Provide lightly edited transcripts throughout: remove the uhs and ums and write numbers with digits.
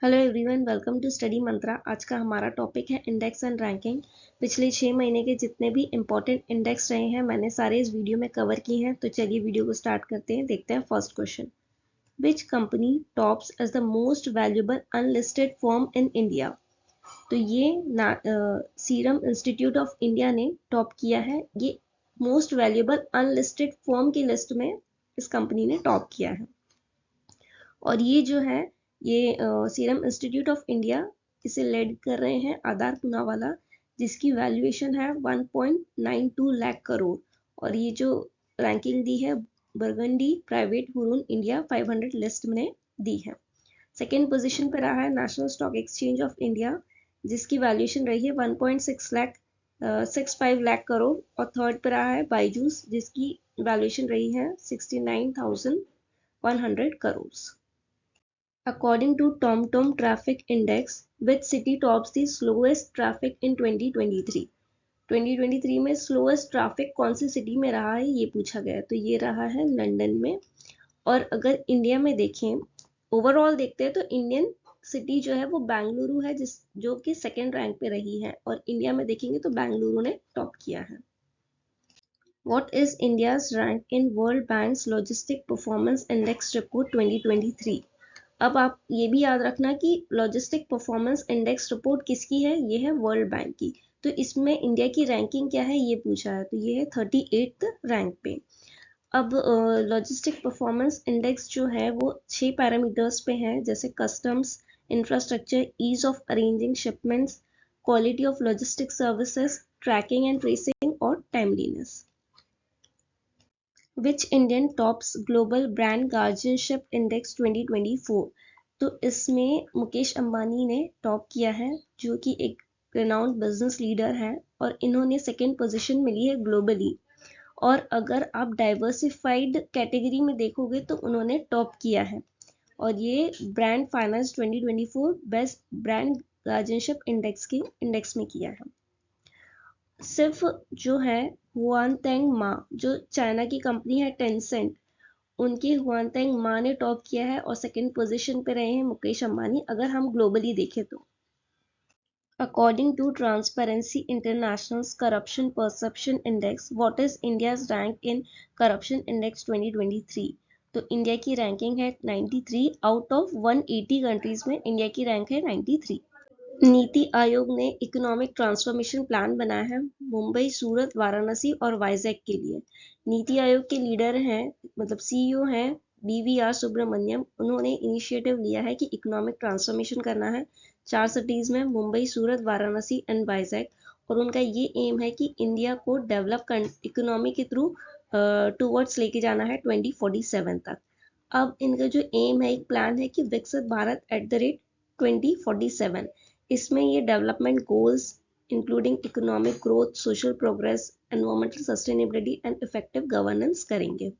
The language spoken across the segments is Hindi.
Hello everyone, welcome to study mantra. आज का हमारा टॉपिक है इंडेक्स एंड रैंकिंग। पिछले 6 महीने के जितने भी इम्पोर्टेंट इंडेक्स रहे हैं मैंने सारे इस वीडियो में कवर किए हैं। तो चलिए वीडियो को स्टार्ट करते हैं। देखते हैं first question. Which company tops as the most valuable unlisted firm in India. तो ये सीरम इंस्टीट्यूट ऑफ इंडिया ने टॉप किया है। ये मोस्ट वैल्यूएबल अनलिस्टेड फर्म की लिस्ट में इस कंपनी ने टॉप किया है। और ये जो है ये सीरम इंस्टीट्यूट ऑफ इंडिया इसे लेड कर रहे हैं आधार पूनावाला, जिसकी वैल्यूएशन है 1.92 लाख करोड़। और ये जो रैंकिंग दी है burgundy private Hurun India 500 list में दी है। सेकेंड पोजीशन पर रहा है national stock exchange of India, जिसकी वैल्यूएशन रही है 1.65 लाख करोड़। और थर्ड पर रहा है बाइजूस, जिसकी वैल्यूएशन रही है 69,100 crore. According to TomTom Traffic Index, which city tops the slowest traffic in 2023? 2023 में स्लोएस्ट ट्रैफिक कौन सी सिटी में रहा है ये पूछा गया। तो ये रहा है लंदन में। और अगर इंडिया में देखें, ओवरऑल देखते हैं तो इंडियन सिटी जो है वो बेंगलुरु है, जो कि सेकेंड रैंक पे रही है। और इंडिया में देखेंगे तो बेंगलुरु ने टॉप किया है। What is India's rank in World Bank's Logistic Performance Index Report 2023? अब आप ये भी याद रखना कि लॉजिस्टिक परफॉर्मेंस इंडेक्स रिपोर्ट किसकी है, ये है वर्ल्ड बैंक की। तो इसमें इंडिया की रैंकिंग क्या है ये पूछा है। तो ये है 38th रैंक पे। अब लॉजिस्टिक परफॉर्मेंस इंडेक्स जो है वो 6 पैरामीटर्स पे है, जैसे customs, infrastructure, ease of arranging shipments, quality of logistic services, tracking and tracing और timeliness. Which Indian tops Global Brand Guardianship Index 2024? तो इसमें मुकेश अंबानी ने टॉप किया है, जो कि एक रिनाउंड बिजनेस लीडर है। और इन्होंने सेकेंड पोजीशन मिली है ग्लोबली। और अगर आप डाइवर्सिफाइड कैटेगरी में देखोगे तो उन्होंने टॉप किया है। और ये brand finance 2024 best brand guardianship index में किया है। सिर्फ जो है हुआनतेंग मा, जो चाइना की कंपनी है टेंसेंट, उनकी हुआनतेंग मा ने टॉप किया है। और सेकंड पोजीशन पे रहे हैं मुकेश अंबानी, अगर हम ग्लोबली देखें तो। According to Transparency International's corruption perception index, what is India's rank in corruption index 2023? तो इंडिया की रैंकिंग है 93। आउट ऑफ 180 कंट्रीज में इंडिया की रैंक है 93। नीति आयोग ने इकोनॉमिक ट्रांसफॉर्मेशन प्लान बनाया है मुंबई, सूरत, वाराणसी और वाइजैक के लिए। नीति आयोग के लीडर हैं, मतलब सीईओ हैं BVR सुब्रमण्यम। उन्होंने इनिशिएटिव लिया है कि इकोनॉमिक ट्रांसफॉर्मेशन करना है 4 सिटीज में, मुंबई, सूरत, वाराणसी एंड वाइजैक। और उनका ये एम है कि इंडिया को डेवलप इकोनॉमी के थ्रू टूवर्ड्स लेके जाना है 2047 तक। अब इनका जो एम है, एक प्लान है कि विकसित भारत @2047। इसमें ये development goals including economic growth, social progress, environmental sustainability and effective governance करेंगे।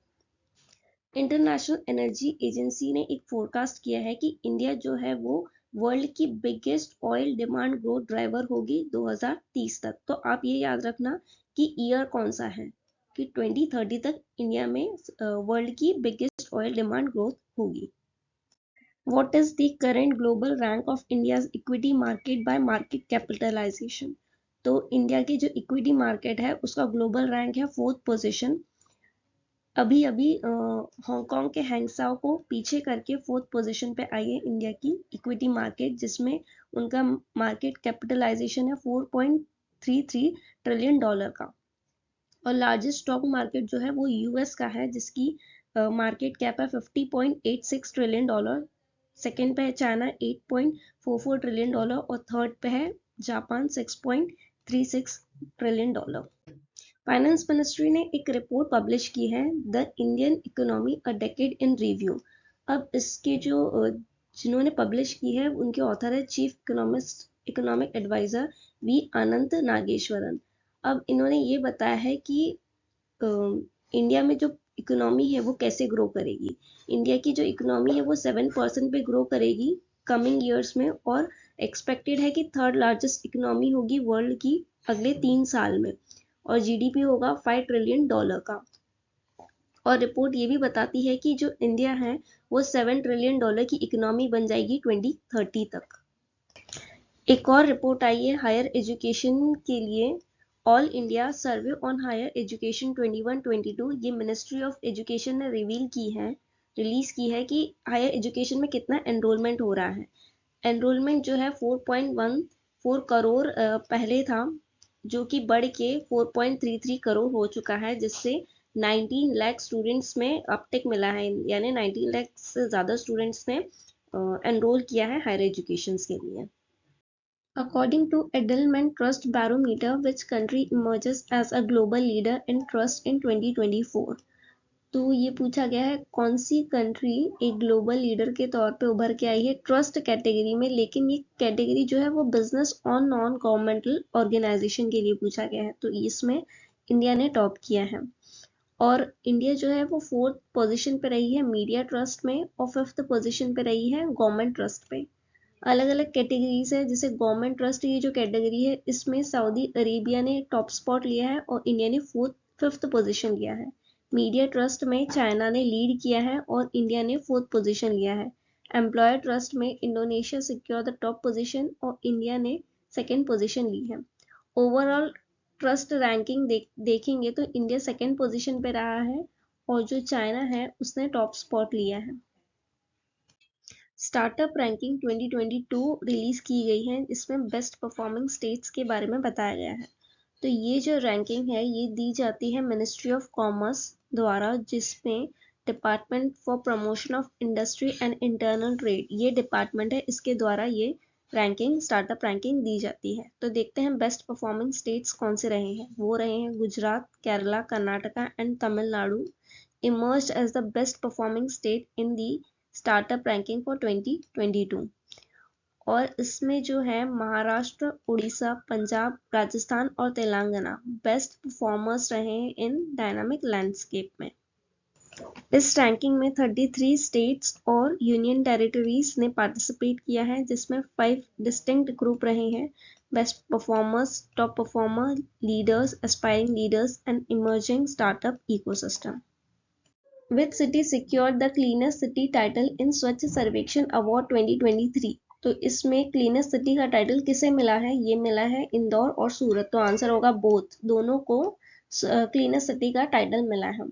इंटरनेशनल एनर्जी एजेंसी ने एक फोरकास्ट किया है कि इंडिया जो है वो वर्ल्ड की biggest oil demand growth driver होगी 2030 तक। तो आप ये याद रखना कि ईयर कौन सा है, कि 2030 तक इंडिया में वर्ल्ड की बिगेस्ट ऑयल डिमांड ग्रोथ होगी। What is the current global rank of India's equity market by market capitalization? तो इंडिया की जो इक्विटी मार्केट है उसका ग्लोबल रैंक है 4th पोजीशन। अभी अभी हांगकांग के हैंगसाओ को पीछे करके 4th पोजीशन पे आई है इंडिया की इक्विटी मार्केट, जिसमें उनका मार्केट कैपिटलाइजेशन है $4.33 ट्रिलियन का। और लार्जेस्ट स्टॉक मार्केट जो है वो यूएस का है, जिसकी मार्केट कैप है $50.86 ट्रिलियन। सेकेंड पे है चाइना $8.44 ट्रिलियन। और थर्ड पे है जापान $6.36 ट्रिलियन। फाइनेंस मिनिस्ट्री ने एक रिपोर्ट पब्लिश की है, the Indian economy a decade in review. अब इसके जो जिन्होंने पब्लिश की है उनके ऑथर है चीफ इकोनॉमिक एडवाइजर वी अनंत नागेश्वरन। अब इन्होंने ये बताया है कि इंडिया में जो इकोनॉमी है वो कैसे ग्रो करेगी। इंडिया की जो इकोनॉमी है वो 7% पे ग्रो करेगी कमिंग ईयर्स में। और एक्सपेक्टेड है कि थर्ड लार्जेस्ट इकोनॉमी होगी वर्ल्ड की अगले 3 साल में। और जीडीपी होगा $5 ट्रिलियन का। और रिपोर्ट ये भी बताती है कि जो इंडिया है वो $7 ट्रिलियन की इकोनॉमी बन जाएगी 2030 तक। एक और रिपोर्ट आई है हायर एजुकेशन के लिए, all India survey on higher education 21-22। ये मिनिस्ट्री ऑफ एजुकेशन ने रिलीज की है कि हायर एजुकेशन में कितना एनरोलमेंट हो रहा है। एनरोलमेंट जो है 4.14 करोड़ पहले था, जो कि बढ़ के 4.33 करोड़ हो चुका है, जिससे 19 लाख स्टूडेंट्स में अपटिक मिला है, यानी 19 लाख से ज़्यादा स्टूडेंट्स ने एनरोल किया है हायर एजुकेशन के लिए। According to Edelman Trust Barometer, which country emerges as a global leader in trust in 2024? तो ये पूछा गया है कौन सी कंट्री एक ग्लोबल लीडर के तौर पे उभर के आई है ट्रस्ट कैटेगरी में, लेकिन ये कैटेगरी जो है वो business on non governmental organisation के लिए पूछा गया है। तो इसमें इंडिया ने टॉप किया है, और इंडिया जो है वो 4th पोजीशन पे रही है मीडिया ट्रस्ट में, और 5th पोजीशन पे रही है गवर्नमेंट ट्रस्ट पे। अलग अलग कैटेगरीज है, जैसे गवर्नमेंट ट्रस्ट ये जो कैटेगरी है इसमें सऊदी अरेबिया ने टॉप स्पॉट लिया है और इंडिया ने 5th पोजीशन लिया है। मीडिया ट्रस्ट में चाइना ने लीड किया है और इंडिया ने 4th पोजीशन लिया है। एम्प्लॉयर ट्रस्ट में Indonesia secure the top position और इंडिया ने 2nd पोजीशन ली है। ओवरऑल ट्रस्ट रैंकिंग देखेंगे तो इंडिया 2nd पोजीशन पे रहा है और जो चाइना है उसने टॉप स्पॉट लिया है। स्टार्टअप रैंकिंग 2022 रिलीज की गई है, इसमें बेस्ट परफॉर्मिंग स्टेट्स के बारे में बताया गया है। तो ये जो रैंकिंग है ये दी जाती है मिनिस्ट्री ऑफ कॉमर्स द्वारा, जिसमें department for promotion of industry and internal trade ये डिपार्टमेंट है, इसके द्वारा ये रैंकिंग स्टार्टअप रैंकिंग दी जाती है। तो देखते हैं बेस्ट परफॉर्मिंग स्टेट्स कौन से रहे हैं। वो रहे हैं Gujarat, Kerala, Karnataka and Tamil Nadu emerged as the best performing state in the startup ranking for 2022। और इसमें जो है महाराष्ट्र, उड़ीसा, पंजाब, राजस्थान और तेलंगाना बेस्ट परफॉर्मर्स रहे हैं इन डायनामिक लैंडस्केप में। इस रैंकिंग में 33 स्टेट्स और यूनियन टेरिटरीज ने पार्टिसिपेट किया है, जिसमें 5 डिस्टिंक्ट ग्रुप रहे हैं: best performers, top performer, leaders, aspiring leaders and emerging startup ecosystem. Which city secured the cleanest city title in स्वच्छ सर्वेक्षण अवार्ड 2023? तो इसमें क्लीनेस्ट सिटी का टाइटल किसे मिला है? ये मिला है इंदौर और सूरत। तो आंसर होगा बोथ, दोनों को क्लीनेस्ट सिटी का टाइटल मिला है।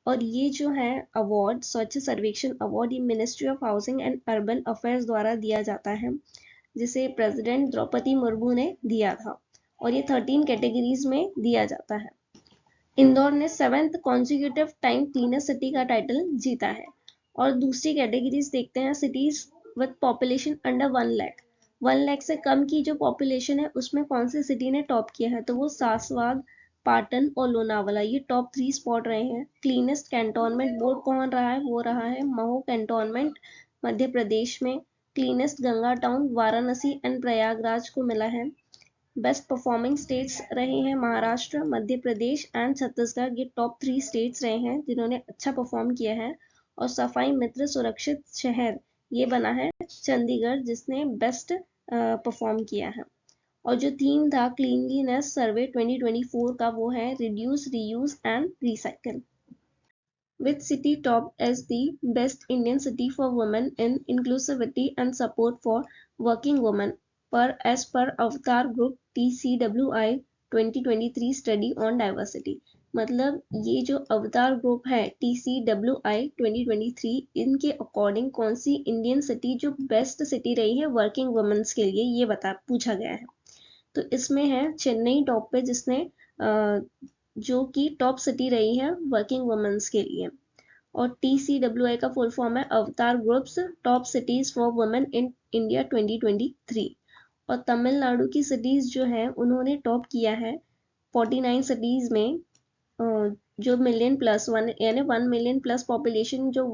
और ये जो है अवार्ड, स्वच्छ सर्वेक्षण अवार्ड, ये ministry of housing and urban affairs द्वारा दिया जाता है, जिसे प्रेसिडेंट द्रौपदी मुर्मू ने दिया था, और ये 13 कैटेगरीज में दिया जाता है। इंदौर ने 7th consecutive time cleanest city का टाइटल जीता है। और दूसरी कैटेगरीज देखते हैं, cities with population under 1 lakh. 1 lakh से कम की जो पॉपुलेशन है उसमें कौन सी सिटी ने टॉप किया है? तो वो सासवाद, पाटन और लोनावाला, ये टॉप 3 स्पॉट रहे हैं। क्लीनेस्ट कैंटोनमेंट बोर्ड कौन रहा है? वो रहा है महू कैंटोनमेंट मध्य प्रदेश में। Cleanest Ganga town Varanasi and Prayagraj को मिला है। बेस्ट परफॉर्मिंग स्टेट्स रहे हैं महाराष्ट्र, मध्य प्रदेश एंड छत्तीसगढ़। ये टॉप 3 स्टेट्स रहे हैं जिन्होंने अच्छा परफॉर्म किया है। और सफाई मित्र सुरक्षित शहर ये बना है चंडीगढ़, जिसने बेस्ट परफॉर्म किया है। और जो थीम था क्लीनलीनेस सर्वे 2024 का, वो है reduce, reuse and recycle. Which city topped as the best Indian city for women in inclusivity and support for working women as per Avatar Group TCWI 2023 study on diversity? मतलब ये जो अवतार ग्रुप है TCWI 2023, इनके अकॉर्डिंग कौन सी इंडियन सिटी जो बेस्ट सिटी रही है वर्किंग वुमेन्स के लिए, ये पूछा गया है। तो इसमें है चेन्नई टॉप पे, जिसने जो कि टॉप सिटी रही है वर्किंग वुमेन्स के लिए। और TCWI का फुल फॉर्म है अवतार groups top cities for women in India 2023। और तमिलनाडु की सिटीज जो है उन्होंने टॉप किया है 49 सिटीज में, जो मिलियन प्लस वन, यानी 1 मिलियन प्लस पॉपुलेशन, जो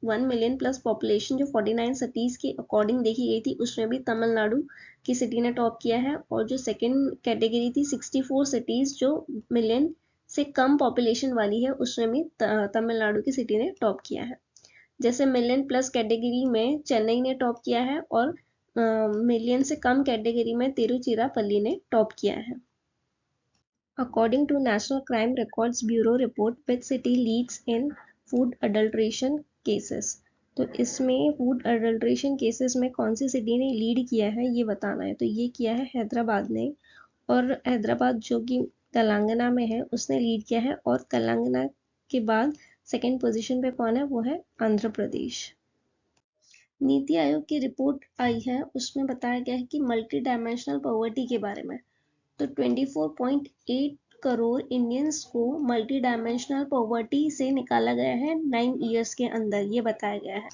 1 मिलियन प्लस पॉपुलेशन जो 49 सिटीज के अकॉर्डिंग देखी गई थी, उसमें भी तमिलनाडु की सिटी ने टॉप किया है। और जो सेकंड कैटेगरी थी 64 सिटीज जो मिलियन से कम पॉपुलेशन वाली है, उसमें भी तमिलनाडु की सिटी ने टॉप किया है। जैसे मिलियन प्लस कैटेगरी में चेन्नई ने टॉप किया है, और मिलियन से कम कैटेगरी में तिरुचिरापल्ली ने टॉप किया है। According to National Crime Records Bureau report, which city leads in food adulteration cases? तो इसमें फूड अडल्ट्रेशन केसेस में कौन सी सिटी ने लीड किया है ये बताना है। तो ये किया है हैदराबाद ने, और हैदराबाद जो कि तेलंगाना में है उसने लीड किया है, और तेलंगाना के बाद सेकंड पोजीशन पे कौन है, वो है आंध्र प्रदेश। नीति आयोग की रिपोर्ट आई है, उसमें बताया गया है कि मल्टी डायमेंशनल पॉवर्टी के बारे में। तो 24.8 करोड़ इंडियंस को मल्टी डायमेंशनल पॉवर्टी से निकाला गया है 9 ईयर्स के अंदर, ये बताया गया है।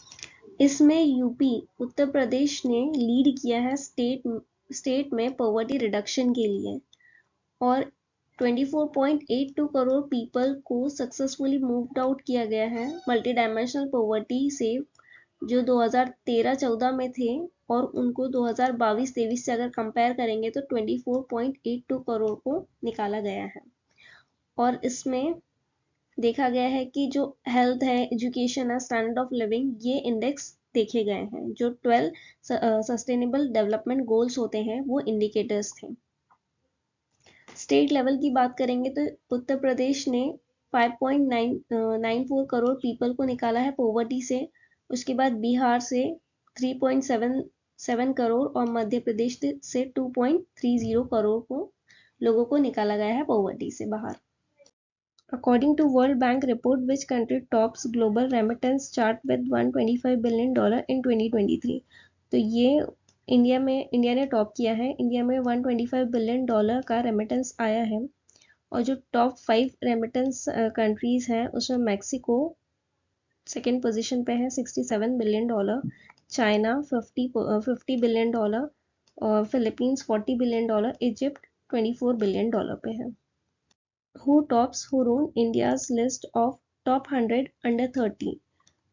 इसमें यूपी उत्तर प्रदेश ने लीड किया है स्टेट में पॉवर्टी रिडक्शन के लिए, और 24.82 करोड़ पीपल को सक्सेसफुली मूव्ड आउट किया गया है मल्टी डायमेंशनल पॉवर्टी से, जो 2013-14 में थे, और उनको 2022-23 से अगर कंपेयर करेंगे तो 24.82 करोड़ को निकाला गया है। और इसमें देखा गया है कि जो हेल्थ है, एजुकेशन है, स्टैंडर्ड ऑफ लिविंग, ये इंडेक्स देखे गए हैं। जो 12 सस्टेनेबल डेवलपमेंट गोल्स होते हैं वो इंडिकेटर्स थे। स्टेट लेवल की बात करेंगे तो उत्तर प्रदेश ने 5.94 करोड़ पीपल को निकाला है पॉवर्टी से। उसके बाद बिहार से 3.77 करोड़ और मध्य प्रदेश से 2.30 करोड़ को लोगों को निकाला गया है पॉवर्टी से बाहर। According to World Bank report, which country tops global remittance chart with $125 billion in 2023? तो ये इंडिया ने टॉप किया है। इंडिया में 125 बिलियन डॉलर का रेमिटेंस आया है, और जो टॉप 5 रेमिटेंस कंट्रीज हैं उसमें मैक्सिको सेकेंड पोजीशन पे है 67 billion dollar, China 50 billion dollar, और Philippines 40 billion dollar, Egypt 24 billion dollar पे है। Who tops Hurun India's list of top 100 under 30?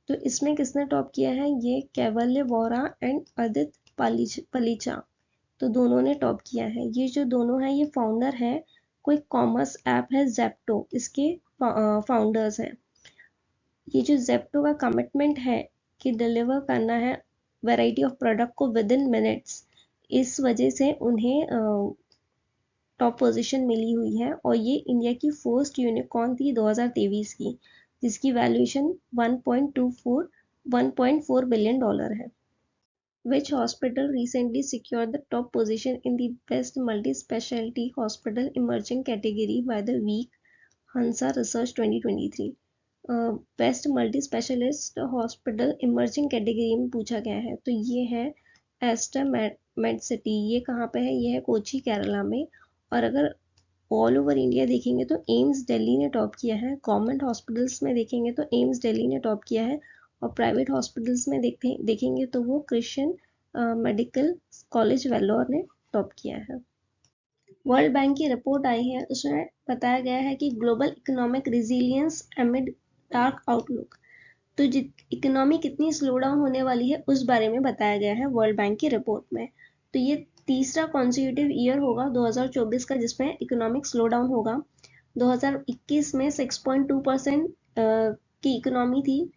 तो इसमें किसने टॉप किया है, ये कैवल्य वोरा एंड आदित्य पलीचा, तो दोनों ने टॉप किया है। ये जो दोनों हैं ये फाउंडर है, कोई कॉमर्स ऐप है जेप्टो, इसके फाउंडर्स हैं। ये जो जेप्टो का कमिटमेंट है कि डिलीवर करना है वैरायटी ऑफ प्रोडक्ट को विद इन मिनट्स, इस वजह से उन्हें टॉप पोजीशन मिली हुई है, और ये इंडिया की फर्स्ट यूनिकॉर्न थी 2023 की, जिसकी वैल्यूएशन 1.4 बिलियन डॉलर है। Which hospital recently secured the top position in the Best Multi-Specialty Hospital Emerging category by the Week Hansa Research 2023? Best multi specialist hospital emerging category में पूछा गया है, तो ये है एस्टर मेड सिटी। ये कहाँ पे है, ये है कोची केरला में। और अगर ऑल ओवर इंडिया देखेंगे तो एम्स दिल्ली ने टॉप किया है। गवर्नमेंट हॉस्पिटल्स में देखेंगे तो एम्स दिल्ली ने टॉप किया है, और प्राइवेट हॉस्पिटल्स में देखेंगे तो वो क्रिश्चियन मेडिकल कॉलेज वेल्लोर ने टॉप किया है। वर्ल्ड बैंक की रिपोर्ट आई है, उसमें बताया गया है कि global economic resilience एमिड dark outlook, तो इकोनॉमी कितनी स्लो डाउन होने वाली है उस बारे में बताया गया है वर्ल्ड बैंक की रिपोर्ट में। तो ये तीसरा कॉन्सिक्यूटिव ईयर होगा 2024 का जिसमें इकोनॉमिक स्लो डाउन होगा। 2021 में 6.2% की इकोनॉमी थी,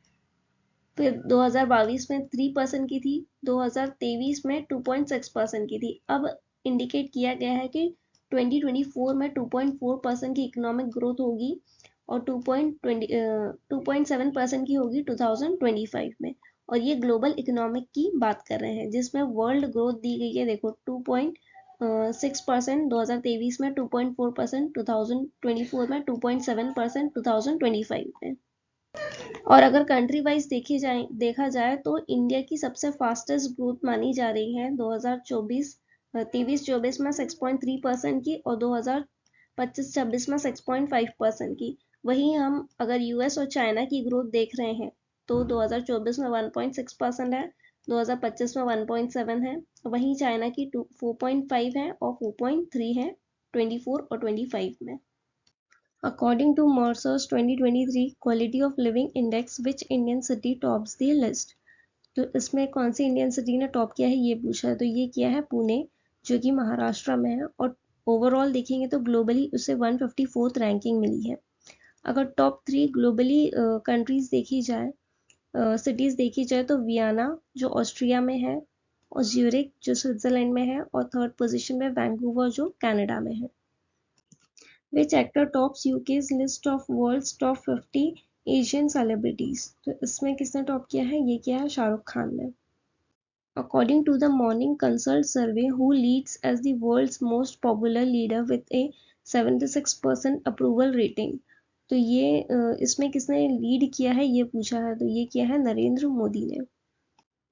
फिर 2022 में 3% की थी, 2023 में 2.6% की थी। अब इंडिकेट किया गया है कि 2024 में 2.4% की इकोनॉमिक ग्रोथ होगी, और 2.7% की होगी 2025 में। और ये ग्लोबल इकोनॉमिक की बात कर रहे हैं, जिसमें वर्ल्ड ग्रोथ दी गई है, देखो 2.6% 2023 में, 2.4% 2024 में, 2.7% 2025 में। और अगर कंट्री वाइज देखा जाए तो इंडिया की सबसे फास्टेस्ट ग्रोथ मानी जा रही है 2023-24 में 6.3% की, और 2025-26 में 6.5% की। वहीं हम अगर यूएस और चाइना की ग्रोथ देख रहे हैं तो 2024 में 1.6% है, 2025 में 1.7 है, वहीं चाइना की 4.5 है और 4.3 है 24 और 25 में। According to Mercer's 2023 Quality of Living Index, which Indian city tops the list? तो इसमें कौन सी इंडियन सिटी ने टॉप किया है ये पूछा है, तो ये किया है पुणे, जो कि महाराष्ट्र में है, और ओवरऑल देखेंगे तो ग्लोबली उसे 154th रैंकिंग मिली है। अगर टॉप 3 ग्लोबली कंट्रीज देखी जाए, सिटीज देखी जाए, तो वियना जो ऑस्ट्रिया में है, और ज्यूरिक जो स्विट्जरलैंड में है, और थर्ड पोजीशन में वैंकूवर जो कनाडा में है। Which actor tops UK's list of world's top 50 Asian celebrities. तो इसमें किसने टॉप किया है? ये किया है शाहरुख खान ने। According to the Morning Consult survey, who leads as the world's most popular leader with a 76% approval rating? तो ये इसमें किसने लीड किया है ये पूछा है, तो ये किया है नरेंद्र मोदी ने।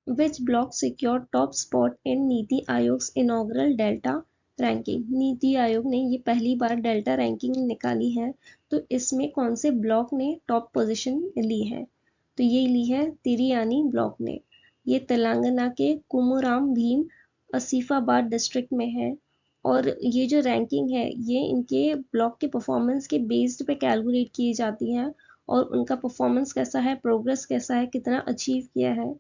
Which block secured top spot in नीति आयोग's inaugural Delta ranking? NITI Aayog ने ये पहली बार डेल्टा रैंकिंग निकाली है, तो इसमें कौन से ब्लॉक ने टॉप पोजीशन ली है? तो ये ली है तिरियानी ब्लॉक ने। ये तेलंगाना के कुमुराम भीम आसिफाबाद डिस्ट्रिक्ट में है। और ये जो रैंकिंग है ये इनके ब्लॉक के परफॉर्मेंस के बेस्ड पे कैलकुलेट की जाती है, और उनका परफॉर्मेंस कैसा है, प्रोग्रेस कैसा है, कितना अचीव किया है,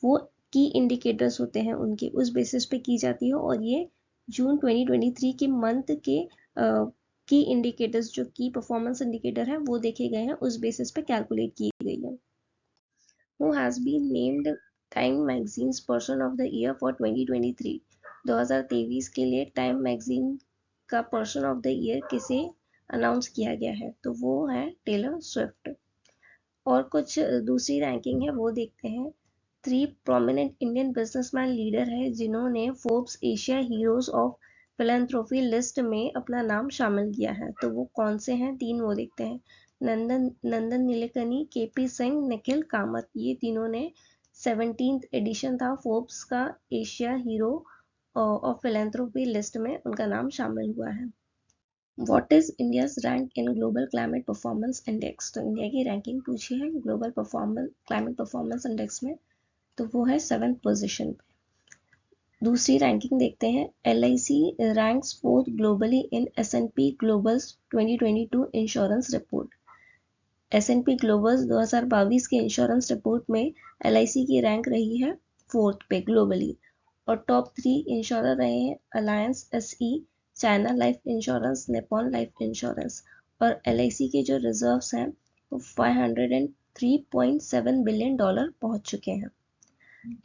वो की इंडिकेटर्स होते हैं उनके, उस बेसिस पे की जाती है। और ये जून 2023 के मंथ के की इंडिकेटर्स, जो की परफॉर्मेंस इंडिकेटर है वो देखे गए हैं, उस बेसिस पे कैलकुलेट की गई है। Who has been named Time Magazine's Person of the Year for 2023? 2023 के लिए टाइम मैगजीन का पर्सन ऑफ द ईयर किसे अनाउंस किया गया है? तो वो है टेलर स्विफ्ट। और कुछ दूसरी रैंकिंग है वो देखते हैं। 3 प्रोमिनेंट इंडियन बिजनेसमैन लीडर है जिन्होंने Forbes Asia heroes of philanthropy list में अपना नाम शामिल किया है, तो वो कौन से हैं? 3 वो देखते हैं। नंदन नीलेकनी, केपी सिंह, निखिल कामत। ये तीनों ने 17th एडिशन था फोर्ब्स का Asia hero of philanthropy list में उनका नाम शामिल हुआ है। What is India's rank in Global Climate Performance Index? तो इंडिया की रैंकिंग पूछी है ग्लोबल क्लाइमेट परफॉर्मेंस इंडेक्स में, तो वो है 7th पोजीशन पे। दूसरी रैंकिंग देखते हैं। LIC रैंक्स 4th ग्लोबली इन S&P Global's 2022 insurance report. S&P Global's 2022 के इंश्योरेंस रिपोर्ट में LIC की रैंक रही है 4th पे ग्लोबली। और टॉप 3 इंश्योरर रहे हैं alliance SE, China life insurance, Nippon life insurance. और LIC के जो रिजर्व्स हैं वो $503.7 बिलियन पहुंच चुके हैं।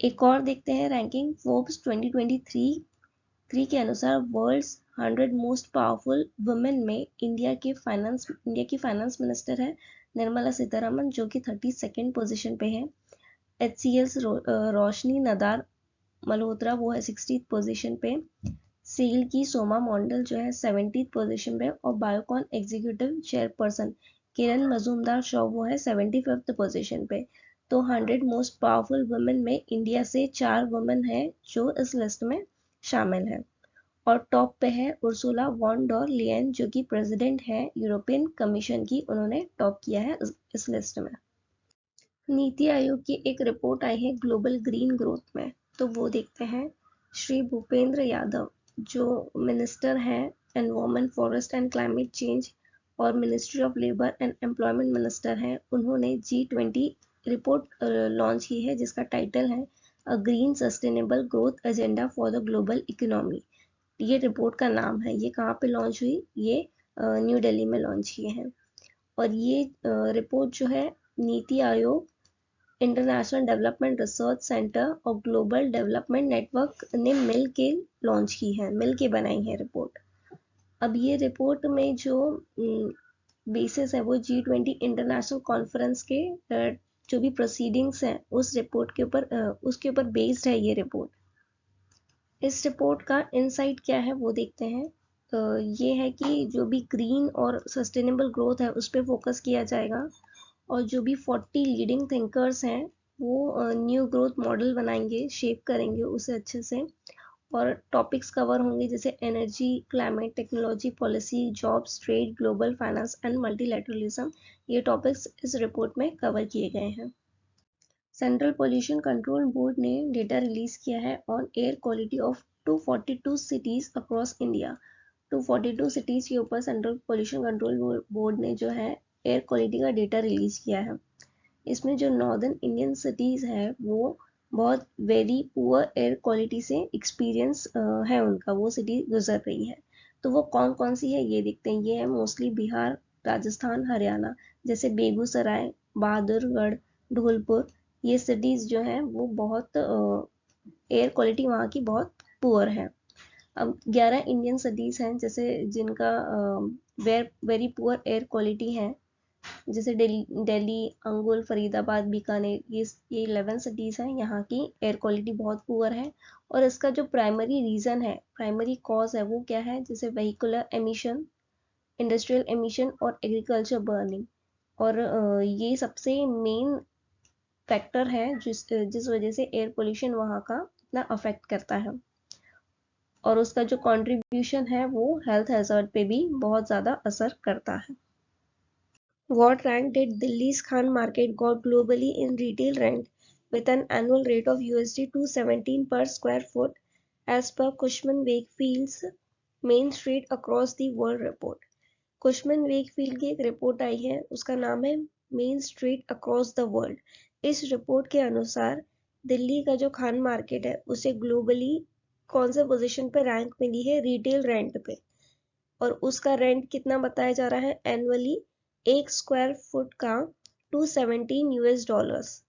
एक और देखते हैं रैंकिंग। फोर्ब्स 2023 के अनुसार वर्ल्ड्स 100 मोस्ट पावरफुल वुमेन में इंडिया की फाइनेंस मिनिस्टर है निर्मला सीतारमन, जो कि 32nd पोजीशन पे है। HCL's रोशनी नदार मल्होत्रा वो है 60th पोजीशन पे। सेल की सोमा मॉन्डल जो है 70th पोजीशन पे। और बायोकॉन एग्जीक्यूटिव चेयरपर्सन किरण मजूमदार शॉ वो है 75th पोजीशन पे। तो 100 मोस्ट पावरफुल वुमेन में इंडिया से 4 वुमेन है जो इस लिस्ट में शामिल है। और टॉप पे है उर्सुला वॉन डर लियन, जो कि प्रेसिडेंट है यूरोपियन कमीशन की, उन्होंने टॉप किया है इस लिस्ट में। नीति आयोग की एक रिपोर्ट आई है ग्लोबल ग्रीन ग्रोथ में, तो वो देखते हैं। श्री भूपेंद्र यादव जो मिनिस्टर हैं environment, forest and climate change और ministry of labour and employment minister हैं, उन्होंने G20 रिपोर्ट लॉन्च की है जिसका टाइटल है a green sustainable growth agenda for the global economy. ये रिपोर्ट का नाम है। ये कहाँ पे लॉन्च हुई? ये न्यू दिल्ली में लॉन्च किए हैं। और ये रिपोर्ट जो है NITI Aayog, international development research centre और ग्लोबल डेवलपमेंट नेटवर्क ने मिल के लॉन्च की है, मिल के बनाई है रिपोर्ट। अब ये रिपोर्ट में जो बेसिस है वो G20 इंटरनेशनल कॉन्फ्रेंस के जो भी प्रोसीडिंग्स हैं उस रिपोर्ट के ऊपर उसके ऊपर बेस्ड है ये रिपोर्ट। इस रिपोर्ट का इनसाइट क्या है वो देखते हैं। ये है कि जो भी ग्रीन और सस्टेनेबल ग्रोथ है उस पर फोकस किया जाएगा, और जो भी 40 लीडिंग थिंकर्स हैं वो न्यू ग्रोथ मॉडल बनाएंगे, शेप करेंगे उसे अच्छे से। और टॉपिक्स कवर होंगे जैसे energy, climate, technology, policy, jobs, trade, global finance and multilateralism. ये टॉपिक्स इस रिपोर्ट में कवर किए गए हैं। सेंट्रल पोल्यूशन कंट्रोल बोर्ड ने डेटा रिलीज किया है on air quality of 242 cities across India. 242 cities के ऊपर सेंट्रल पोल्यूशन कंट्रोल बोर्ड ने जो है एयर क्वालिटी का डेटा रिलीज किया है। इसमें जो नॉर्दर्न इंडियन सिटीज है वो बहुत वेरी पुअर एयर क्वालिटी से एक्सपीरियंस है उनका, वो सिटी गुजर रही है। तो वो कौन कौन सी है ये देखते हैं। ये है मोस्टली बिहार, राजस्थान, हरियाणा, जैसे बेगूसराय, बहादुरगढ़, धौलपुर। ये सिटीज जो है वो बहुत एयर क्वालिटी वहाँ की बहुत पुअर है। अब 11 इंडियन सिटीज हैं जैसे जिनका वेरी पुअर एयर क्वालिटी है, जैसे दिल्ली, अंगुल, फरीदाबाद, बीकानेर, ये 11 सिटीज़ हैं, यहाँ की एयर क्वालिटी बहुत पुअर है। और इसका जो प्राइमरी रीज़न है, प्राइमरी कॉज है, वो क्या है, जैसे व्हीकुलर एमिशन, इंडस्ट्रियल एमिशन और एग्रीकल्चर बर्निंग। और ये सबसे मेन फैक्टर है जिस वजह से एयर पोल्यूशन वहाँ का इतना अफेक्ट करता है, और उसका जो कंट्रीब्यूशन है वो हेल्थ हैजर्ड पे भी बहुत ज़्यादा असर करता है। What rank did Delhi's Khan Market got globally in retail rent with an annual rate of USD 217 per square foot as per Cushman Wakefield's Main Street Across the World report? Cushman Wakefield की एक रिपोर्ट आई है, उसका नाम है main street across the world. इस रिपोर्ट के अनुसार दिल्ली का जो खान मार्केट है उसे ग्लोबली कौन से पोजीशन पे रैंक मिली है रिटेल रेंट पे, और उसका रेंट कितना बताया जा रहा है एनुअली, एक स्क्वायर फुट का $217।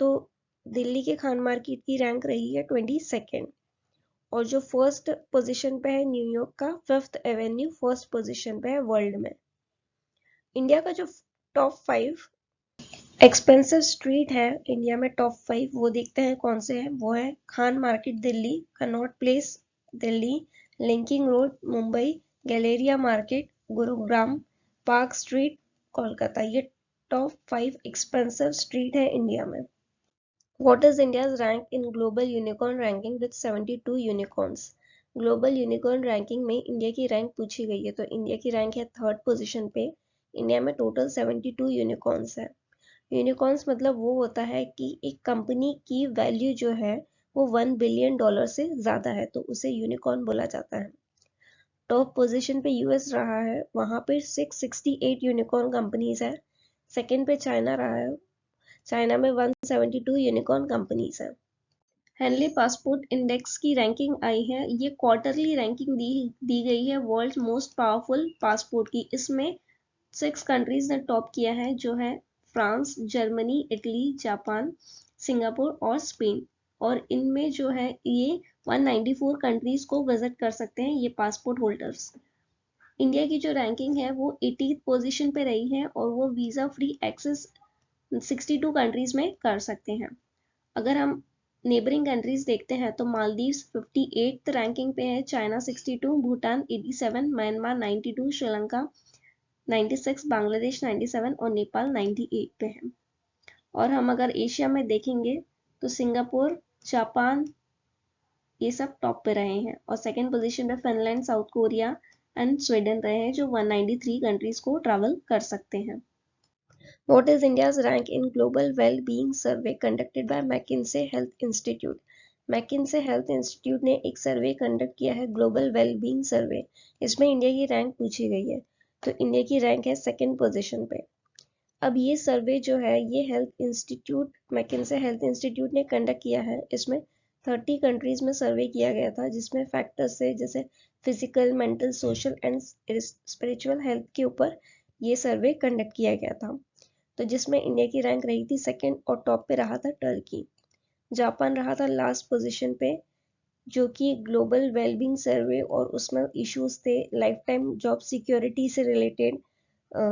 तो दिल्ली के खान मार्केट की रैंक रही है 22nd, और जो फर्स्ट पोजीशन पे है न्यूयॉर्क का 5th एवेन्यू फर्स्ट पोजीशन पे है वर्ल्ड में। इंडिया का जो टॉप 5 एक्सपेंसिव स्ट्रीट है इंडिया में, टॉप 5 वो देखते हैं कौन से हैं। वो है Khan market Delhi, Connaught place Delhi, linking road Mumbai, Galleria market Gurugram, park street Kolkata. ये टॉप 5 एक्सपेंसिव स्ट्रीट है इंडिया में। What is India's rank in global unicorn ranking with 72 unicorns? Global unicorn ranking में इंडिया की रैंक पूछी गई है, तो इंडिया की रैंक है 3rd पोजीशन पे। इंडिया में टोटल 72 यूनिकॉर्न्स है। यूनिकॉर्न्स मतलब वो होता है कि एक कंपनी की वैल्यू जो है वो $1 बिलियन से ज़्यादा है, तो उसे यूनिकॉर्न बोला जाता है। टॉप पोजीशन पे यूएस रहा है, वहाँ पे 668 यूनिकॉर्न कंपनीज है। सेकंड पे चाइना रहा है, चाइना में 172 यूनिकॉर्न कंपनीज है। हेनली पासपोर्ट इंडेक्स की रैंकिंग आई है, ये क्वार्टरली रैंकिंग दी गई है वर्ल्ड मोस्ट पावरफुल पासपोर्ट की। इसमें 6 कंट्रीज ने टॉप किया है, जो है France, Germany, Italy, Japan, Singapore और स्पेन। और इनमें जो है ये 194 कंट्रीज को विजिट कर सकते हैं ये पासपोर्ट होल्डर्स। इंडिया की जो रैंकिंग है वो 80th पोजीशन पे रही है, और वो वीज़ा फ्री एक्सेस 62 कंट्रीज में कर सकते हैं। अगर हम नेबरिंग कंट्रीज देखते हैं तो मालदीव्स 58th रैंकिंग पे है, चाइना 62, भूटान 87, म्यांमार 92, श्रीलंका 96, बांग्लादेश 97 और नेपाल 98 पे है। और हम अगर एशिया में देखेंगे तो सिंगापुर, जापान, ये सब टॉप पे रहे हैं, और सेकंड पोजीशन पे Finland, south Korea and Sweden रहे हैं, जो 193 कंट्रीज को ट्रैवल कर सकते हैं। What is India's rank in Global Well-being Survey conducted by McKinsey Health Institute? McKinsey Health Institute ने एक सर्वे कंडक्ट किया है, ग्लोबल वेलबींग सर्वे। इसमें इंडिया की रैंक पूछी गई है, तो इंडिया की रैंक है 2nd पोजीशन पे। अब ये सर्वे जो है ये health institute, McKinsey health institute ने कंडक्ट किया है। इसमें 30 कंट्रीज में सर्वे किया गया था, जिसमें फैक्टर्स से जैसे physical, mental, social and spiritual health के ऊपर ये सर्वे कंडक्ट किया गया था। तो जिसमें इंडिया की रैंक रही थी 2nd, और टॉप पे रहा था टर्की। जापान रहा था लास्ट पोजीशन पे, जो कि ग्लोबल वेलबींग सर्वे और उसमें इश्यूज थे लाइफ टाइम जॉब सिक्योरिटी से रिलेटेड,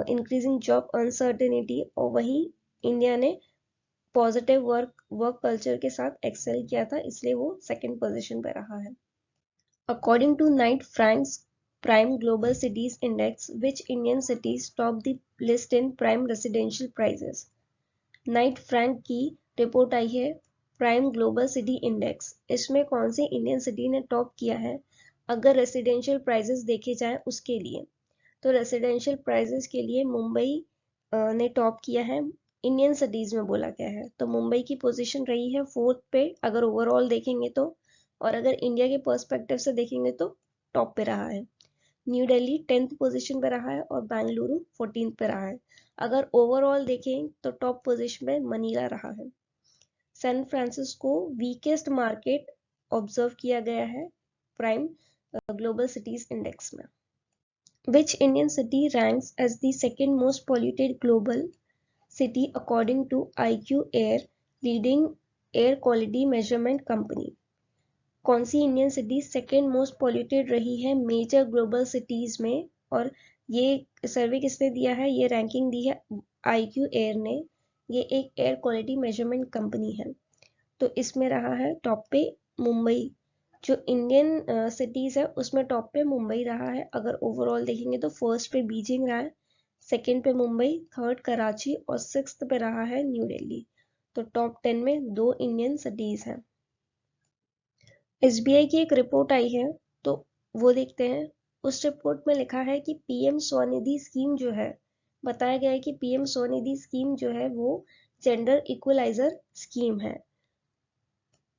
इंक्रीजिंग जॉब अनसर्टेनिटी, और वहीं इंडिया ने पॉजिटिव वर्क कल्चर के साथ एक्सेल किया था, इसलिए वो 2nd पोजीशन पे रहा है। According to Knight Frank's Prime Global Cities Index, which Indian cities top the list in prime residential prices? Knight Frank की रिपोर्ट आई है प्राइम ग्लोबल सिटी इंडेक्स, इसमें कौन सी इंडियन सिटी ने टॉप किया है अगर रेसिडेंशियल प्राइसेस देखे जाएं उसके लिए। तो रेसिडेंशियल प्राइसेस के लिए मुंबई ने टॉप किया है, इंडियन सिटीज में बोला गया है। तो मुंबई की पोजीशन रही है 4th पे अगर ओवरऑल देखेंगे तो, और अगर इंडिया के पर्सपेक्टिव से देखेंगे तो टॉप पे रहा है। न्यू दिल्ली 10th पोजीशन पे रहा है, और बेंगलुरु 14th पे रहा है। अगर ओवरऑल देखें तो टॉप पोजीशन पे मनीला रहा है। San Francisco weakest market observe किया गया है प्राइम ग्लोबल सिटीज इंडेक्स में। Which Indian city ranks as the 2nd most polluted global city according to IQ Air, leading air quality measurement company? कौन सी Indian city 2nd most polluted रही है मेजर ग्लोबल सिटीज में, और ये सर्वे किसने दिया है, ये रैंकिंग दी है IQ एयर ने। ये एक एयर क्वालिटी मेजरमेंट कंपनी है। तो इसमें रहा है टॉप पे मुंबई। जो इंडियन सिटीज़ है उसमें टॉप पे मुंबई रहा है। अगर ओवरऑल देखेंगे तो फर्स्ट पे बीजिंग रहा है, सेकंड पे मुंबई, थर्ड कराची और सिक्स्थ पे रहा है न्यू दिल्ली। तो टॉप 10 में 2 इंडियन सिटीज़ हैं। SBI की एक रिपोर्ट आई है, तो वो देखते हैं। उस रिपोर्ट में लिखा है कि PM स्वनिधि स्कीम जो है, बताया गया है कि PM स्वनिधि स्कीम जो है वो जेंडर इक्वलाइजर स्कीम है।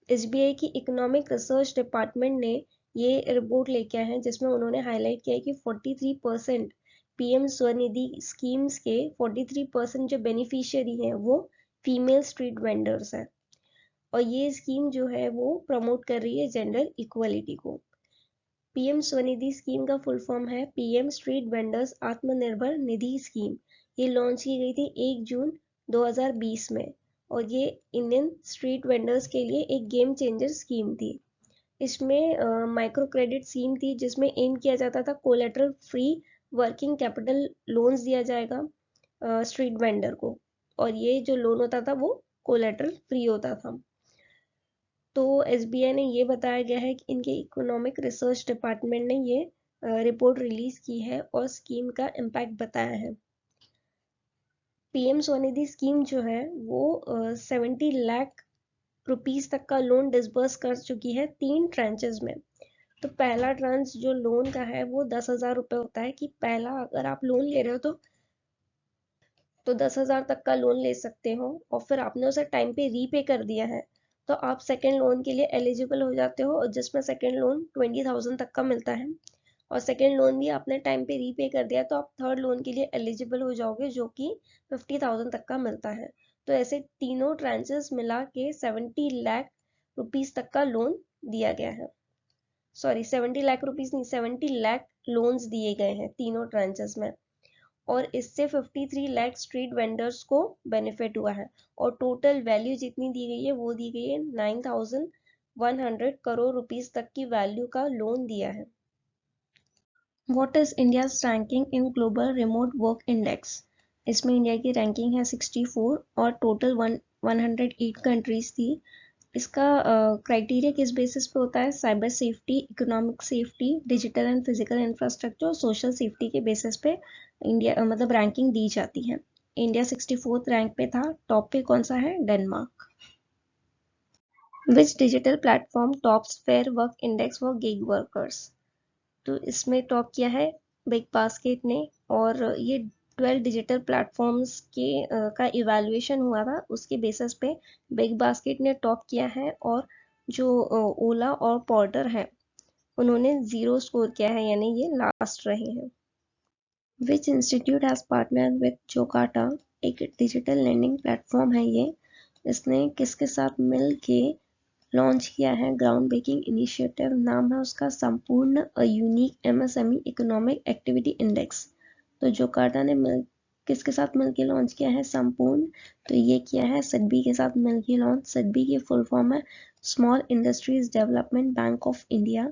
SBI की इकोनॉमिक रिसर्च डिपार्टमेंट ने ये रिपोर्ट लेके आए हैं, जिसमें उन्होंने हाईलाइट किया है कि 43% PM स्वनिधि स्कीम्स के 43% जो बेनिफिशियरी हैं वो फीमेल स्ट्रीट वेंडर्स हैं। और ये स्कीम जो है वो प्रमोट कर रही है जेंडर इक्वलिटी को। PM स्वनिधि स्कीम का फुल फॉर्म है PM street vendors Atmanirbhar Nidhi scheme. ये लॉन्च की गई थी 1 जून 2020 में, और ये इंडियन स्ट्रीट वेंडर्स के लिए एक गेम चेंजर स्कीम थी। इसमें माइक्रो क्रेडिट स्कीम थी, जिसमें एम किया जाता था collateral free working capital loans दिया जाएगा स्ट्रीट वेंडर को, और ये जो लोन होता था वो कोलेटरल फ्री होता था। तो SBI ने ये बताया गया है कि इनके इकोनॉमिक रिसर्च डिपार्टमेंट ने ये रिपोर्ट रिलीज की है और स्कीम का इम्पैक्ट बताया है। PM स्वनिधि स्कीम जो है वो 70 लाख रुपीस तक का लोन डिसबर्स कर चुकी है 3 ट्रांचेस में। तो पहला ट्रांच जो लोन का है वो 10,000 रुपये होता है, कि पहला अगर आप लोन ले रहे हो तो 10,000 तक का लोन ले सकते हो, और फिर आपने उसे टाइम पे रीपे कर दिया है तो आप सेकेंड लोन के लिए एलिजिबल हो जाते हो, और जिसमें सेकेंड लोन 20,000 तक का मिलता है। और सेकेंड लोन भी आपने टाइम पे रीपे कर दिया तो आप थर्ड लोन के लिए एलिजिबल हो जाओगे, जो कि 50,000 तक का मिलता है। तो ऐसे तीनों ट्रांचेस मिला के 70 लाख रुपीस तक का लोन दिया गया है। सॉरी, 70 लाख रुपीस नहीं, 70 लाख लोन्स दिए गए हैं तीनों ट्रांचेस में। और इससे 53 लाख स्ट्रीट वेंडर्स को बेनिफिट हुआ है, और टोटल वैल्यू जितनी दी गई है वो दी गई है 9,100 करोड़ रुपीस तक की वैल्यू का लोन दिया है। What is India's ranking in global remote work index? इसमें इंडिया की रैंकिंग है 64 और टोटल 108 कंट्रीज थी। इसका क्राइटेरिया किस बेसिस पे होता है? Cyber safety, economic safety, digital and physical infrastructure और सोशल सेफ्टी के बेसिस पे इंडिया मतलब रैंकिंग दी जाती है। इंडिया 64th रैंक पे था। टॉप पे कौन सा है? Denmark. Which digital platform tops fair work index for gig workers? तो इसमें टॉप किया है बिग बास्केट ने, और ये 12 डिजिटल प्लेटफॉर्म्स के का इवैल्यूएशन हुआ था, उसके बेसिस पे बिग बास्केट ने टॉप किया है, और जो ओला और पोर्टर है उन्होंने 0 स्कोर किया है, यानी ये लास्ट रहे हैं। Which institute has partner with Jocata? एक डिजिटल लर्निंग प्लेटफॉर्म है ये। इसने किसके साथ मिल के लॉन्च किया है? ग्राउंड ब्रेकिंग इनिशिएटिव नाम है उसका, संपूर्ण unique MSME economic activity index. तो जोकाटा ने किसके साथ मिलकर लॉन्च किया है? संपूर्ण। तो ये किया है सिडबी के साथ मिलकर लॉन्च। सिडबी की फुल फॉर्म है small industries development bank of India.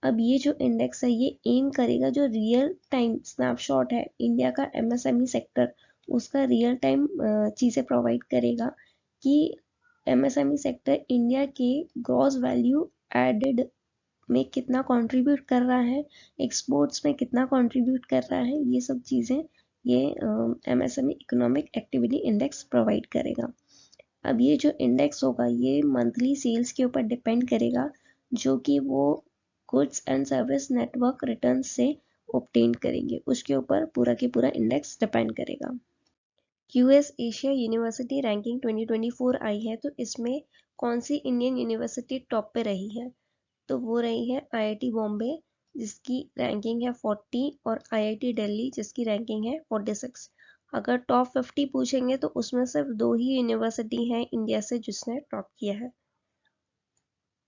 अब ये जो इंडेक्स है ये एम करेगा, जो रियल टाइम स्नैपशॉट है इंडिया का MSME सेक्टर, उसका रियल टाइम चीज़ें प्रोवाइड करेगा कि MSME सेक्टर इंडिया के ग्रॉस वैल्यू एडेड में कितना कंट्रीब्यूट कर रहा है, एक्सपोर्ट्स में कितना कंट्रीब्यूट कर रहा है, ये सब चीज़ें ये MSME economic activity index provide करेगा। अब ये जो इंडेक्स होगा ये मंथली सेल्स के ऊपर डिपेंड करेगा, जो कि वो goods and service network return से ऑब्टेन करेंगे, उसके ऊपर पूरा के पूरा इंडेक्स डिपेंड करेगा। QS एशिया यूनिवर्सिटी रैंकिंग 2024 आई है, तो इसमें कौन सी इंडियन यूनिवर्सिटी टॉप पे रही है? तो वो रही है IIT बॉम्बे, जिसकी रैंकिंग है 40, और IIT दिल्ली जिसकी रैंकिंग है 46। अगर टॉप 50 पूछेंगे तो उसमें सिर्फ 2 ही यूनिवर्सिटी हैं इंडिया से जिसने टॉप किया है।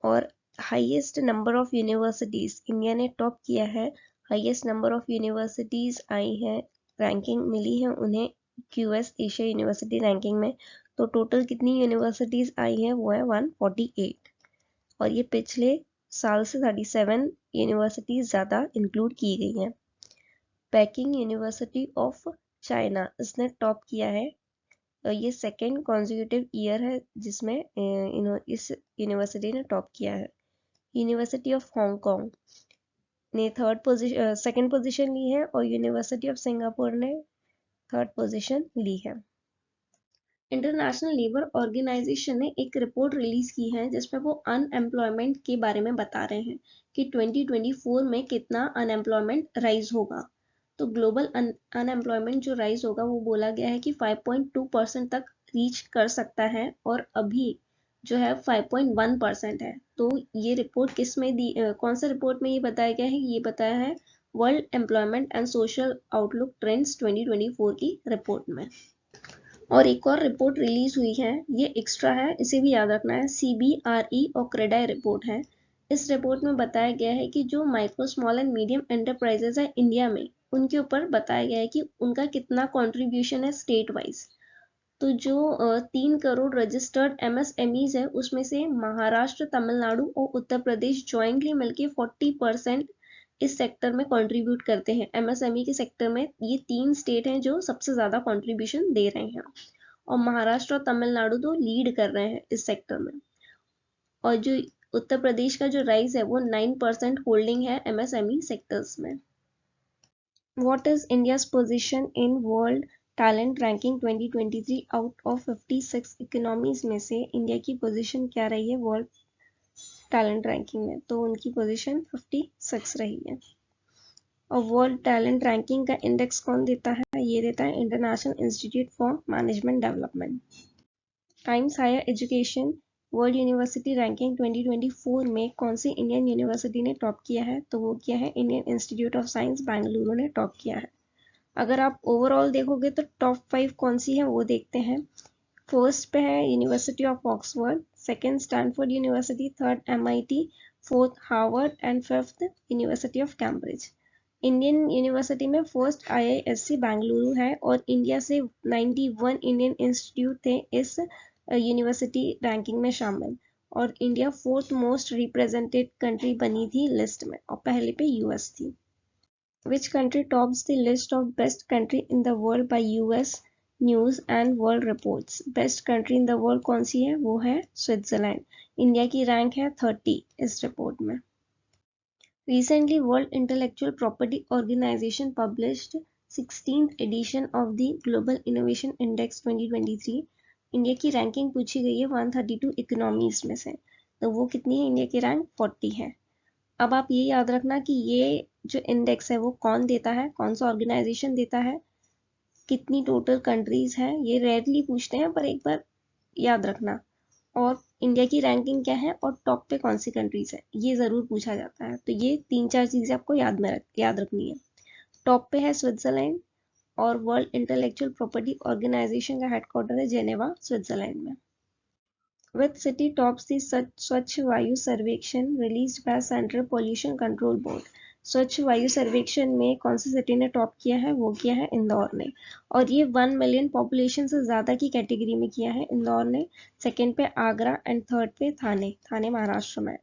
और highest number of universities India ने टॉप किया है, हाईएस्ट नंबर ऑफ यूनिवर्सिटीज आई हैं, रैंकिंग मिली है उन्हें QS एशिया यूनिवर्सिटी रैंकिंग में। तो टोटल कितनी यूनिवर्सिटीज आई हैं? वो है 148, और ये पिछले साल से 37 यूनिवर्सिटीज ज़्यादा इंक्लूड की गई हैं। पेकिंग यूनिवर्सिटी ऑफ चाइना इसने टॉप किया है। ये सेकेंड कॉन्जिक्यूटिव ईयर है जिसमें इस यूनिवर्सिटी ने टॉप किया है। यूनिवर्सिटी ऑफ हांगकांग ने सेकेंड पोजीशन ली है और यूनिवर्सिटी ऑफ सिंगापुर ने थर्ड पोजीशन ली है। इंटरनेशनल लेबर ऑर्गेनाइजेशन ने एक रिपोर्ट रिलीज की है जिसमें वो अनएम्प्लॉयमेंट के बारे में बता रहे हैं कि 2024 में कितना अनएम्प्लॉयमेंट राइज होगा। तो ग्लोबल अनएम्प्लॉयमेंट जो राइज होगा वो बोला गया है कि 5.2% तक रीच कर सकता है और अभी जो है 5.1% है। तो ये रिपोर्ट किस में दी कौन सा रिपोर्ट में ये बताया गया है? ये बताया है world employment and social outlook trends 2024 की रिपोर्ट में। और एक और रिपोर्ट रिलीज हुई है, ये एक्स्ट्रा है, इसे भी याद रखना है। CBRE और क्रेडाई रिपोर्ट है। इस रिपोर्ट में बताया गया है कि जो micro small and medium enterprises है इंडिया में, उनके ऊपर बताया गया है कि उनका कितना कंट्रीब्यूशन है स्टेट वाइज। तो जो 3 करोड़ रजिस्टर्ड MSMEs है उसमें से महाराष्ट्र, तमिलनाडु और उत्तर प्रदेश ज्वाइंटली मिलके 40% इस सेक्टर में कंट्रीब्यूट करते हैं। MSME के सेक्टर में ये 3 स्टेट हैं जो सबसे ज्यादा कंट्रीब्यूशन दे रहे हैं और महाराष्ट्र और तमिलनाडु तो लीड कर रहे हैं इस सेक्टर में। और जो उत्तर प्रदेश का जो राइज है वो 9% होल्डिंग है MSME सेक्टर्स में। What is India's position in World Talent Ranking 2023 out of 56 economies में से इंडिया की पोजीशन क्या रही है वर्ल्ड टैलेंट रैंकिंग में? तो उनकी पोजीशन 56 रही है। और वर्ल्ड टैलेंट रैंकिंग का इंडेक्स कौन देता है? ये देता है international institute for management development. Times higher education world university ranking 2024 में कौन सी इंडियन यूनिवर्सिटी ने टॉप किया है? तो वो किया है Indian Institute of Science Bengaluru ने टॉप किया है। अगर आप ओवरऑल देखोगे तो टॉप 5 कौन सी है वो देखते हैं। फर्स्ट पे है university of Oxford, second Stanford university, third MIT, fourth Harvard and fifth university of Cambridge. Indian university में फर्स्ट IISc बेंगलुरु है और इंडिया से 91 इंडियन इंस्टीट्यूट थे इस यूनिवर्सिटी रैंकिंग में शामिल और India fourth most represented country बनी थी लिस्ट में और पहले पे US थी। Which country tops the list of best country in the world by US News and World Reports? Best country in the world कौन सी है? वो है स्विट्जरलैंड। इंडिया की रैंक है 30 इस रिपोर्ट में। Recently, World Intellectual Property Organization published 16th edition of the Global Innovation Index 2023. India की रैंकिंग पूछी गई है 132 इकोनॉमीज में से, तो वो कितनी है? इंडिया की रैंक 40 है। अब आप ये याद रखना कि ये जो इंडेक्स है वो कौन देता है, कौन सा ऑर्गेनाइजेशन देता है, कितनी टोटल कंट्रीज हैं, ये रेयरली पूछते हैं पर एक बार याद रखना। और इंडिया की रैंकिंग क्या है और टॉप पे कौन सी कंट्रीज है ये जरूर पूछा जाता है। तो ये 3-4 चीजें आपको याद रखनी है। टॉप पे है स्विट्जरलैंड और वर्ल्ड इंटेलेक्चुअल प्रॉपर्टी ऑर्गेनाइजेशन का हेडक्वार्टर है जेनेवा स्विट्जरलैंड में। Which city tops the स्वच्छ वायु सर्वेक्षण released by Central Pollution Control Board? स्वच्छ वायु सर्वेक्षण में कौन सी सिटी ने टॉप किया है? वो किया है इंदौर ने और ये 1 मिलियन पॉपुलेशन से ज्यादा की कैटेगरी में किया है इंदौर ने। सेकंड पे आगरा एंड थर्ड पे थाने महाराष्ट्र में।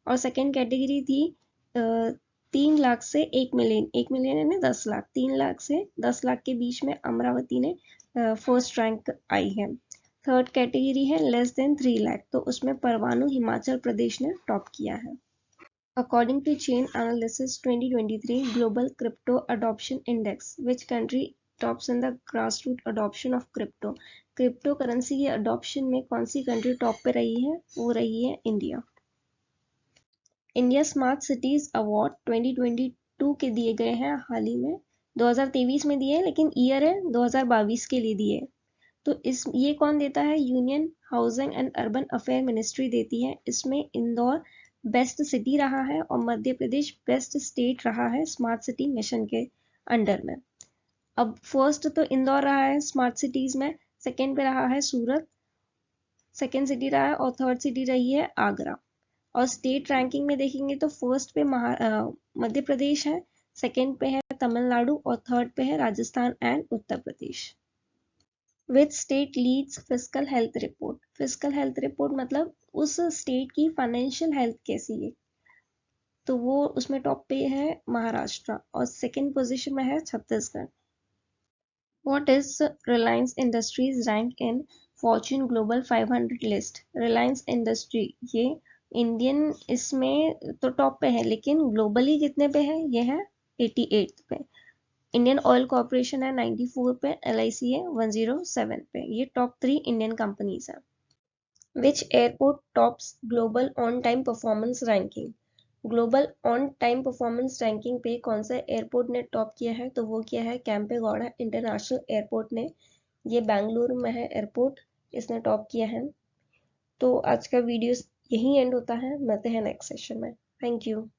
और सेकंड कैटेगरी थी 3 लाख से 1 मिलियन, 1 मिलियन है ना 10 लाख, 3 लाख से 10 लाख के बीच में अमरावती ने फर्स्ट रैंक आई है। थर्ड कैटेगरी है लेस देन 3 लाख, तो उसमें परवाणु हिमाचल प्रदेश ने टॉप किया है। According to chain analysis 2023 global crypto adoption index, which country tops in the grassroot adoption of crypto? Crypto currency के अडॉप्शन में कौन सी कंट्री टॉप पे रही है? वो रही है India. India smart cities award 2022 के दिए गए हैं हाल ही में, 2023 में दिए लेकिन ईयर है 2022 के लिए दिए। तो ये कौन देता है? Union housing and urban affair ministry देती है। इसमें इंदौर बेस्ट सिटी रहा है और मध्य प्रदेश बेस्ट स्टेट रहा है स्मार्ट सिटी मिशन के अंडर में। अब फर्स्ट तो इंदौर रहा है स्मार्ट सिटीज में, सेकंड पे रहा है सूरत, सेकंड सिटी रहा है और थर्ड सिटी रही है आगरा। और स्टेट रैंकिंग में देखेंगे तो फर्स्ट पे मध्य प्रदेश है, सेकंड पे है तमिलनाडु और थर्ड पे है Rajasthan and Uttar Pradesh. Which state leads fiscal health report? Fiscal health report मतलब उस स्टेट की फाइनेंशियल हेल्थ कैसी है। तो वो उसमें टॉप पे है महाराष्ट्र और सेकंड पोजीशन में है Chhattisgarh. What is Reliance Industries rank in Fortune Global 500 list? Reliance Industry ये इंडियन इसमें तो टॉप पे है, लेकिन ग्लोबली कितने पे है? ये है 88 पे। इंडियन ऑयल कॉर्पोरेशन है 94 पे, LIC है 107 पे। ये टॉप 3 इंडियन कंपनीज है। Which airport tops global on time performance ranking? Global on time performance ranking पे कौन सा एयरपोर्ट ने टॉप किया है? तो वो किया है कैंपेगौड़ा इंटरनेशनल एयरपोर्ट ने। ये बेंगलुरु में है एयरपोर्ट, इसने टॉप किया है। तो आज का वीडियो यहीं एंड होता है, मिलते हैं नेक्स्ट सेशन में। Thank you.